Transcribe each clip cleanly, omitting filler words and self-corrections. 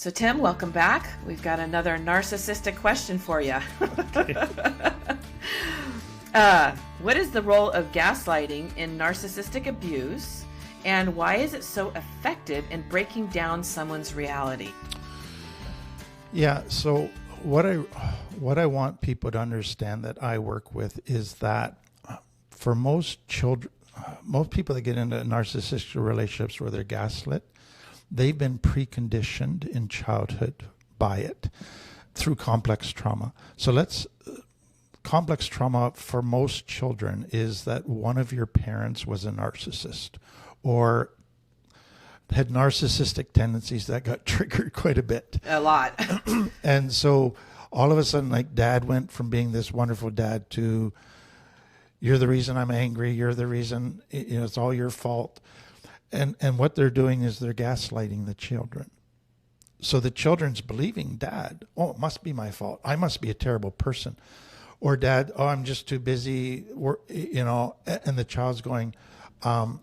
So Tim, welcome back. We've got another narcissistic question for you. What is the role of gaslighting in narcissistic abuse, and why is it so effective in breaking down someone's reality? Yeah, so what I want people to understand that I work with is that for most children, most people that get into narcissistic relationships where they're gaslit, they've been preconditioned in childhood by it through complex trauma. So complex trauma for most children is that one of your parents was a narcissist or had narcissistic tendencies that got triggered quite a bit. A lot. And so all of a sudden, like, dad went from being this wonderful dad to, you're the reason I'm angry. You're the reason, it's all your fault. And what they're doing is they're gaslighting the children. So the children's believing dad, oh, it must be my fault. I must be a terrible person. Or dad, oh, I'm just too busy, and the child's going, oh,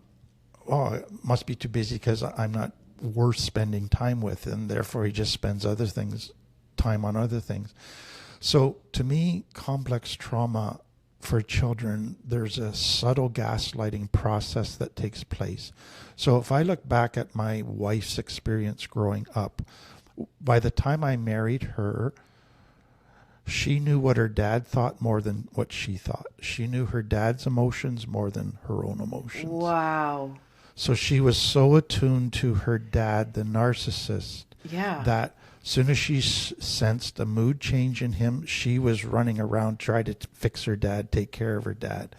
it must be too busy because I'm not worth spending time with, and therefore he just spends time on other things. So to me, complex trauma for children, there's a subtle gaslighting process that takes place. So if I look back at my wife's experience growing up, by the time I married her, she knew what her dad thought more than what she thought. She knew her dad's emotions more than her own emotions. Wow. So she was so attuned to her dad, the narcissist, that as soon as she sensed a mood change in him, she was running around trying to fix her dad, take care of her dad.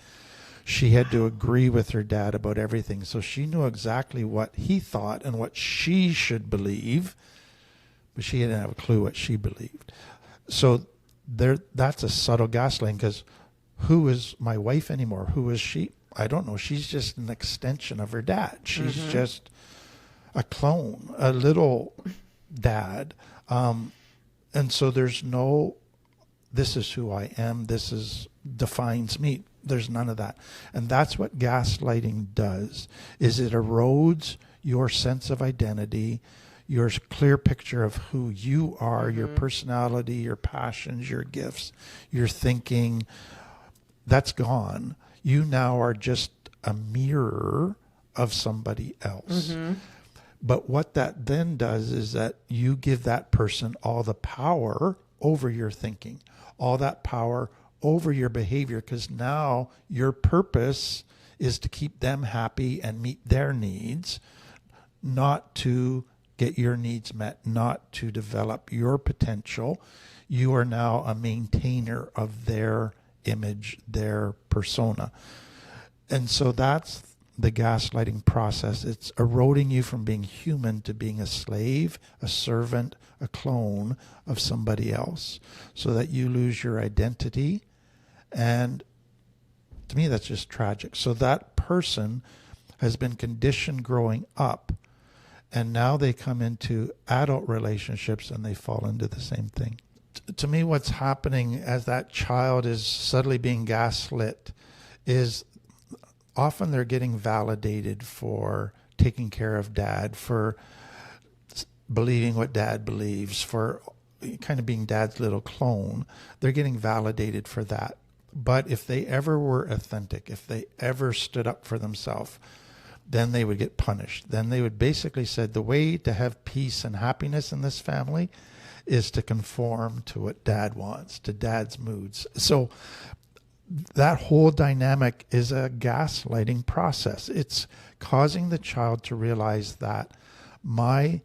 She had to agree with her dad about everything. So she knew exactly what he thought and what she should believe, but she didn't have a clue what she believed. So that's a subtle gaslighting, because who is my wife anymore? Who is she? I don't know. She's just an extension of her dad. She's just a clone, a little dad. And so there's no, this is who I am, defines me. There's none of that. And that's what gaslighting does, is it erodes your sense of identity, your clear picture of who you are, your personality, your passions, your gifts, your thinking. That's gone. You now are just a mirror of somebody else. But what that then does is that you give that person all the power over your thinking, all that power over your behavior, because now your purpose is to keep them happy and meet their needs, not to get your needs met, not to develop your potential. You are now a maintainer of their image, their persona. And so that's the gaslighting process. It's eroding you from being human to being a slave, a servant, a clone of somebody else, so that you lose your identity. And to me, that's just tragic. So that person has been conditioned growing up, and now they come into adult relationships and they fall into the same thing. To me, what's happening as that child is subtly being gaslit is often they're getting validated for taking care of dad, for believing what dad believes, for kind of being dad's little clone. They're getting validated for that. But if they ever were authentic, if they ever stood up for themselves, then they would get punished. Then they would basically say the way to have peace and happiness in this family is to conform to what dad wants, to dad's moods. So that whole dynamic is a gaslighting process. It's causing the child to realize that my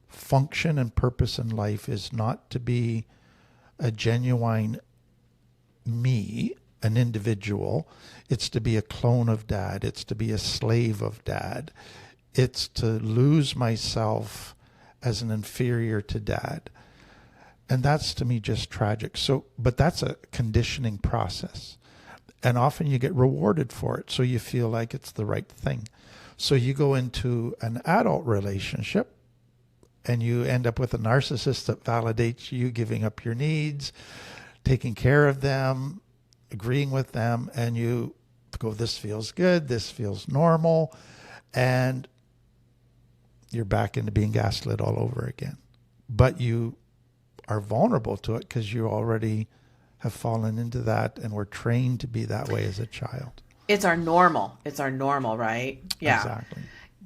function and purpose in life is not to be a genuine me, an individual. It's to be a clone of dad. It's to be a slave of dad. It's to lose myself as an inferior to dad. And that's, to me, just tragic. So, but that's a conditioning process. And often you get rewarded for it. So you feel like it's the right thing. So you go into an adult relationship and you end up with a narcissist that validates you, giving up your needs, taking care of them, agreeing with them, and you go, this feels good, this feels normal, and you're back into being gaslit all over again. but you are vulnerable to it because you already have fallen into that and were trained to be that way as a child. It's our normal. It's our normal, right? Yeah. Exactly.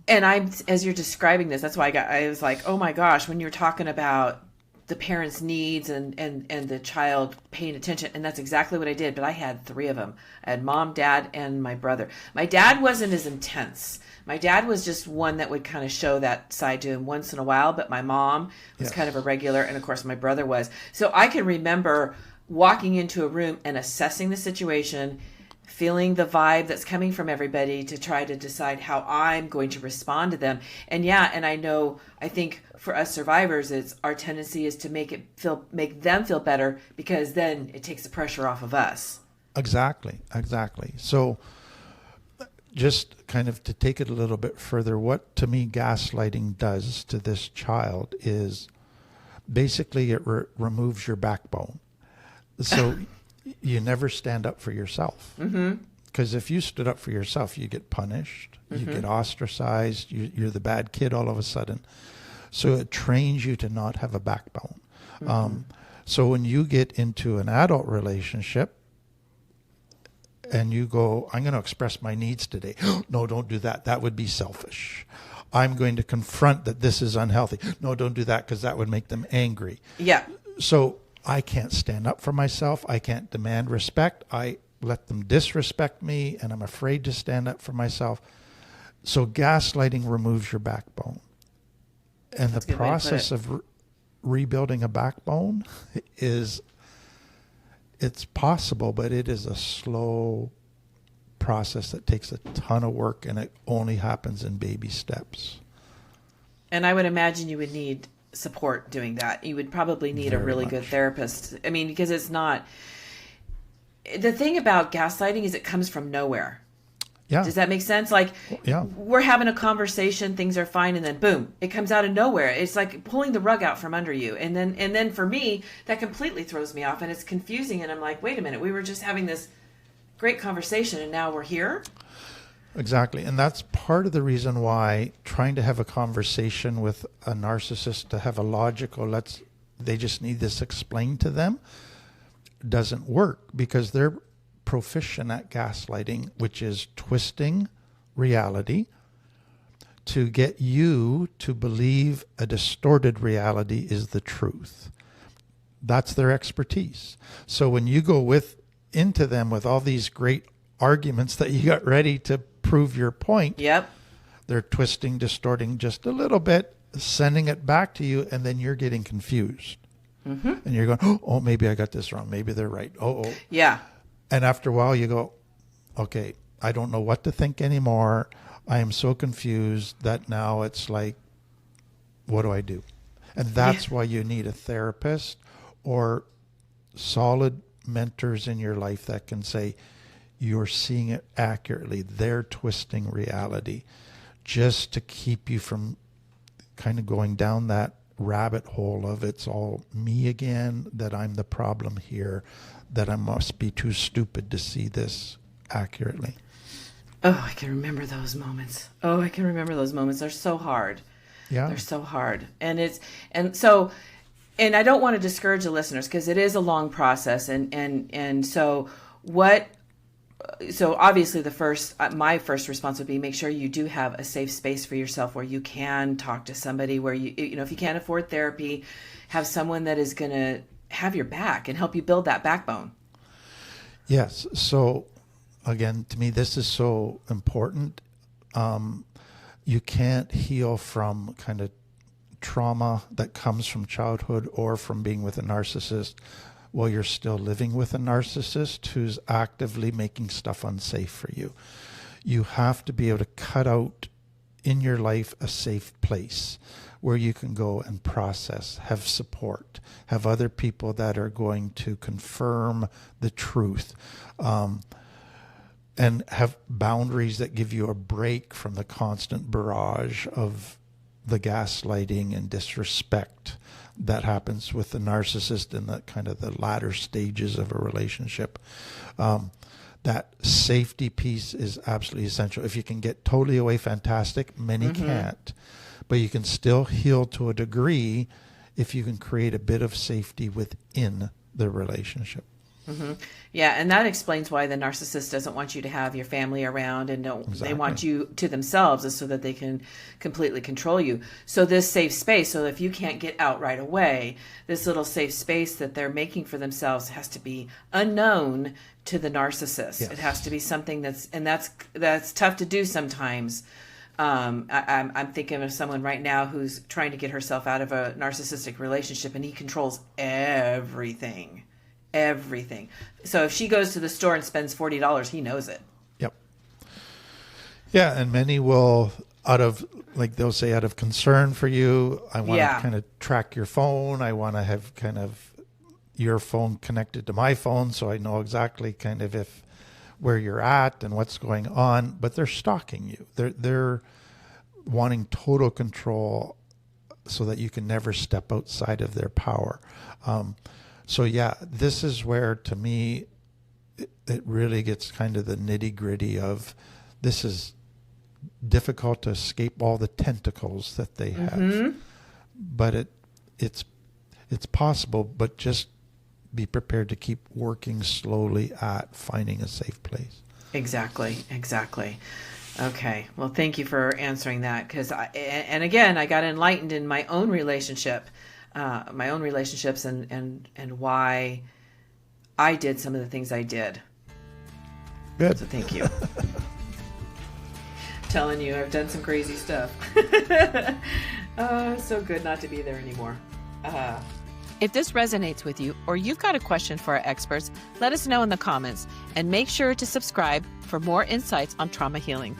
And as you're describing this, that's why I was like, oh my gosh, when you're talking about the parents' needs and the child paying attention, and that's exactly what I did. But I had 3 of them. I had mom, dad, and my brother. My dad wasn't as intense. My dad was just one that would kind of show that side to him once in a while, but my mom was kind of a regular, and of course my brother was. So I can remember walking into a room and assessing the situation, feeling the vibe that's coming from everybody to try to decide how I'm going to respond to them. And I think for us survivors, it's our tendency is to make them feel better, because then it takes the pressure off of us. Exactly. So just kind of to take it a little bit further, what to me gaslighting does to this child is basically it removes your backbone. So you never stand up for yourself. Because if you stood up for yourself, you get punished, you get ostracized, you're the bad kid all of a sudden. So it trains you to not have a backbone. So when you get into an adult relationship and you go, I'm going to express my needs today. No, don't do that. That would be selfish. I'm going to confront that this is unhealthy. No, don't do that, because that would make them angry. Yeah. So I can't stand up for myself. I can't demand respect. I let them disrespect me, and I'm afraid to stand up for myself. So gaslighting removes your backbone. And the process of rebuilding a backbone it's possible, but it is a slow process that takes a ton of work, and it only happens in baby steps. And I would imagine you would need support doing that. You would probably need a really good therapist. I mean, because it's not... The thing about gaslighting is it comes from nowhere. Yeah. Does that make sense? Like, we're having a conversation, things are fine, and then boom, it comes out of nowhere. It's like pulling the rug out from under you. And then for me, that completely throws me off, and it's confusing. And I'm like, wait a minute, we were just having this great conversation, and now we're here? Exactly. And that's part of the reason why trying to have a conversation with a narcissist to have a logical, they just need this explained to them, doesn't work, because they're proficient at gaslighting, which is twisting reality to get you to believe a distorted reality is the truth. That's their expertise. So when you go into them with all these great arguments that you got ready to prove your point, they're twisting, distorting just a little bit, sending it back to you, and then you're getting confused. And you're going, oh, maybe I got this wrong. Maybe they're right. Oh. Yeah. And after a while you go, okay, I don't know what to think anymore. I am so confused that now it's like, what do I do? And that's why you need a therapist or solid mentors in your life that can say, you're seeing it accurately. They're twisting reality just to keep you from kind of going down that rabbit hole of it's all me again, that I'm the problem here, that I must be too stupid to see this accurately. Oh, I can remember those moments. They're so hard. Yeah. They're so hard. And I don't want to discourage the listeners, because it is a long process. So obviously my first response would be make sure you do have a safe space for yourself where you can talk to somebody, where if you can't afford therapy, have someone that is going to have your back and help you build that backbone. Yes. So again, to me, this is so important. You can't heal from kind of trauma that comes from childhood or from being with a narcissist while you're still living with a narcissist who's actively making stuff unsafe for you. You have to be able to cut out in your life a safe place where you can go and process, have support, have other people that are going to confirm the truth, and have boundaries that give you a break from the constant barrage of the gaslighting and disrespect that happens with the narcissist in the kind of the latter stages of a relationship. That safety piece is absolutely essential. If you can get totally away, fantastic. Many can't. But you can still heal to a degree if you can create a bit of safety within the relationship. Mm-hmm. Yeah, and that explains why the narcissist doesn't want you to have your family around, and they want you to themselves, is so that they can completely control you. So this safe space, so if you can't get out right away, this little safe space that they're making for themselves has to be unknown to the narcissist. Yes. It has to be something that's tough to do sometimes. I'm thinking of someone right now who's trying to get herself out of a narcissistic relationship, and he controls everything. So if she goes to the store and spends $40, he knows it. Yep. Yeah, and many will, they'll say, out of concern for you, I want to kind of track your phone. I want to have kind of your phone connected to my phone, so I know exactly kind of where you're at and what's going on. But they're stalking you. They're wanting total control so that you can never step outside of their power. So yeah, this is where, to me, it really gets kind of the nitty-gritty of, this is difficult to escape all the tentacles that they have. Mm-hmm. But it's possible, but just be prepared to keep working slowly at finding a safe place. Exactly. Okay. Well, thank you for answering that, because again, I got enlightened in my own relationships and why I did some of the things I did. Good. So thank you. Telling you, I've done some crazy stuff. So good not to be there anymore. If this resonates with you, or you've got a question for our experts, let us know in the comments, and make sure to subscribe for more insights on trauma healing.